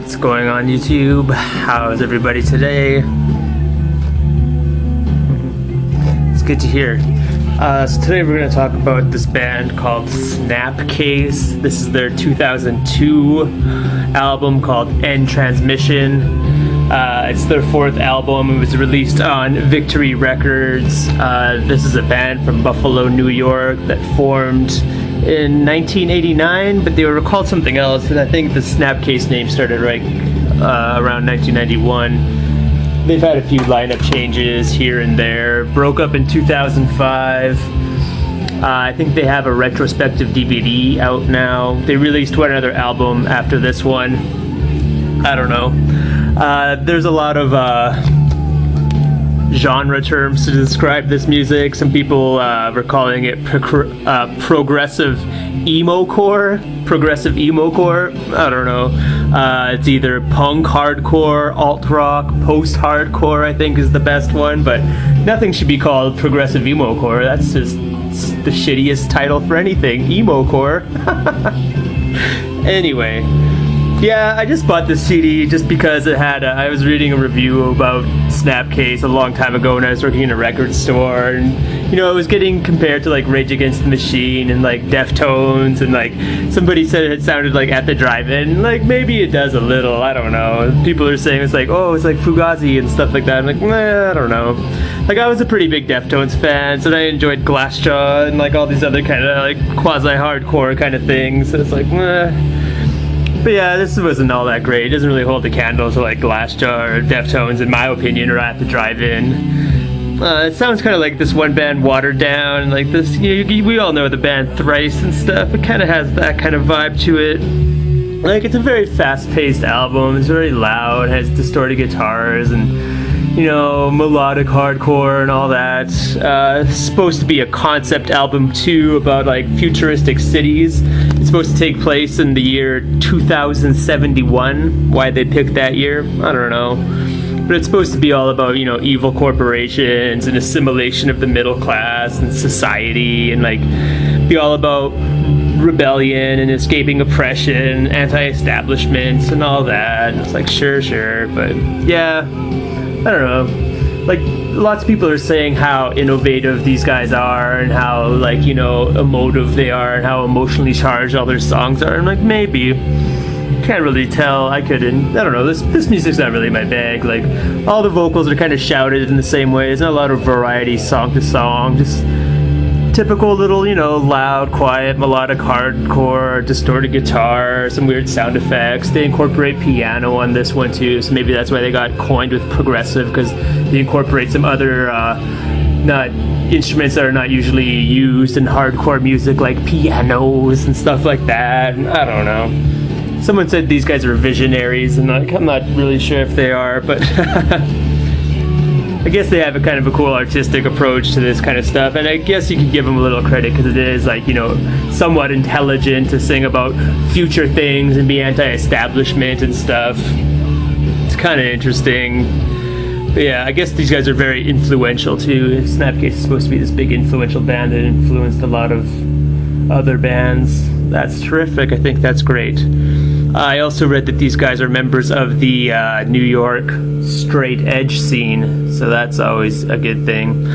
What's going on YouTube? How's everybody today? It's good to hear. So today we're going to talk about this band called Snapcase. This is their 2002 album called End Transmission. It's their fourth album. It was released on Victory Records. This is a band from Buffalo, New York that formed in 1989, but they were called something else, and I think the Snapcase name started right around 1991. They've had a few lineup changes here and there. Broke up in 2005. I think they have a retrospective DVD out now. They released one other album after this one. I don't know. There's a lot of genre terms to describe this music. Some people were calling it progressive emocore. Progressive emocore. I don't know. It's either punk hardcore, alt rock, post hardcore, I think is the best one, but nothing should be called progressive emocore. That's just the shittiest title for anything. Emocore. Anyway. Yeah, I just bought this CD just because it had I was reading a review about Snapcase a long time ago when I was working in a record store, and you know, it was getting compared to like Rage Against the Machine and like Deftones, and like somebody said it sounded like At the Drive-In. Like maybe it does a little, I don't know. People are saying it's like, oh, it's like Fugazi and stuff like that. I'm like, I don't know. Like I was a pretty big Deftones fan, so I enjoyed Glassjaw and like all these other kind of like quasi-hardcore kind of things. So it's like, But yeah, this wasn't all that great. It doesn't really hold the candle to like Glassjaw or Deftones, in my opinion, or At the Drive-In. It sounds kind of like this one band, Watered Down, like this. We all know the band Thrice and stuff. It kind of has that kind of vibe to it. Like it's a very fast-paced album. It's very loud. It has distorted guitars and, you know, melodic hardcore and all that. It's supposed to be a concept album too, about like futuristic cities. It's supposed to take place in the year 2071. Why they picked that year, I don't know. But it's supposed to be all about, you know, evil corporations and assimilation of the middle class and society, and like be all about rebellion and escaping oppression, anti-establishment and all that. And it's like sure, but yeah, I don't know. Like lots of people are saying how innovative these guys are and how like, you know, emotive they are and how emotionally charged all their songs are. I'm like, maybe. Can't really tell. I don't know. This music's not really my bag. Like all the vocals are kind of shouted in the same way. There's not a lot of variety song to song. Just typical little, you know, loud, quiet, melodic hardcore, distorted guitar, some weird sound effects. They incorporate piano on this one too, so maybe that's why they got coined with progressive, because they incorporate some other not instruments that are not usually used in hardcore music, like pianos and stuff like that. I don't know. Someone said these guys are visionaries, and like, I'm not really sure if they are, but I guess they have a kind of a cool artistic approach to this kind of stuff, and I guess you could give them a little credit because it is like, you know, somewhat intelligent to sing about future things and be anti-establishment and stuff. It's kind of interesting. But yeah, I guess these guys are very influential too. Snapcase is supposed to be this big influential band that influenced a lot of other bands. That's terrific. I think that's great. I also read that these guys are members of the New York straight edge scene, so that's always a good thing.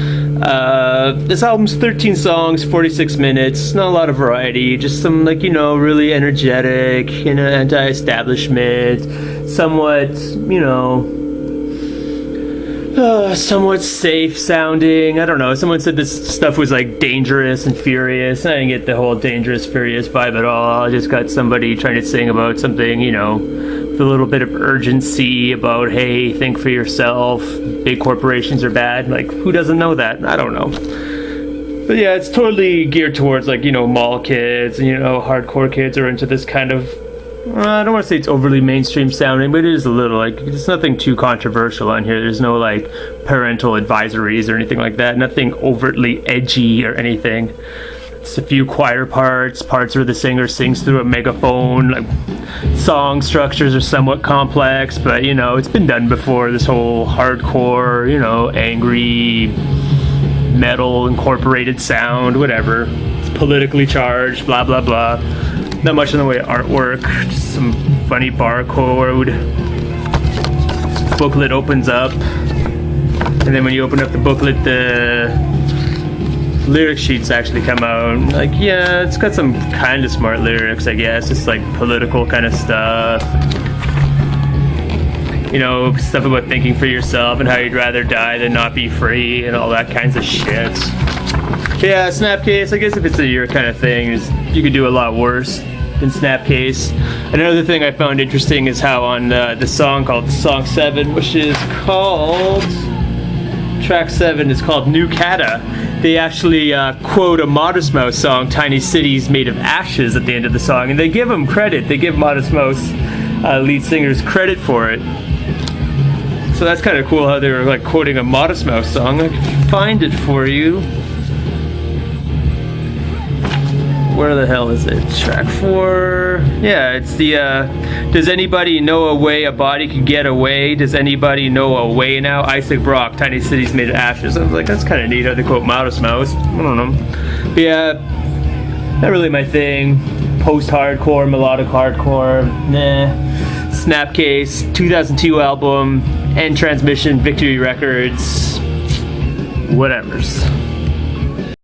This album's 13 songs, 46 minutes, not a lot of variety, just some, like, you know, really energetic, you know, anti-establishment, somewhat, you know, somewhat safe sounding. I don't know. Someone said this stuff was like dangerous and furious. I didn't get the whole dangerous, furious vibe at all. I just got somebody trying to sing about something, you know, with a little bit of urgency about, hey, think for yourself. Big corporations are bad. Like, who doesn't know that? I don't know. But yeah, it's totally geared towards, like, you know, mall kids and, you know, hardcore kids are into this kind of, I don't want to say it's overly mainstream sounding, but it is a little. Like, there's nothing too controversial on here. There's no like parental advisories or anything like that. Nothing overtly edgy or anything. It's a few quieter parts where the singer sings through a megaphone. Like, song structures are somewhat complex, but you know, it's been done before. This whole hardcore, you know, angry metal incorporated sound, whatever. It's politically charged, blah blah blah. Not much in the way of artwork, just some funny barcode. Booklet opens up, and then when you open up the booklet, the lyric sheets actually come out. Like, yeah, it's got some kind of smart lyrics, I guess. It's like political kind of stuff. You know, stuff about thinking for yourself and how you'd rather die than not be free and all that kinds of shit. Yeah, Snapcase, I guess if it's your kind of thing, you could do a lot worse than Snapcase. Another thing I found interesting is how on the song called Song 7, which is called, track 7 is called New Kata, they actually quote a Modest Mouse song, Tiny Cities Made of Ashes, at the end of the song, and they give him credit. They give Modest Mouse lead singers credit for it. So that's kind of cool how they were like quoting a Modest Mouse song. I can find it for you. Where the hell is it? Track 4. Yeah, it's the does anybody know a way a body could get away? Does anybody know a way now? Isaac Brock, Tiny Cities Made of Ashes. I was like, that's kind of neat how they quote Modest Mouse. I don't know. But yeah, not really my thing. Post-hardcore, melodic hardcore, nah. Snapcase, 2002 album, End Transmission, Victory Records, whatevers.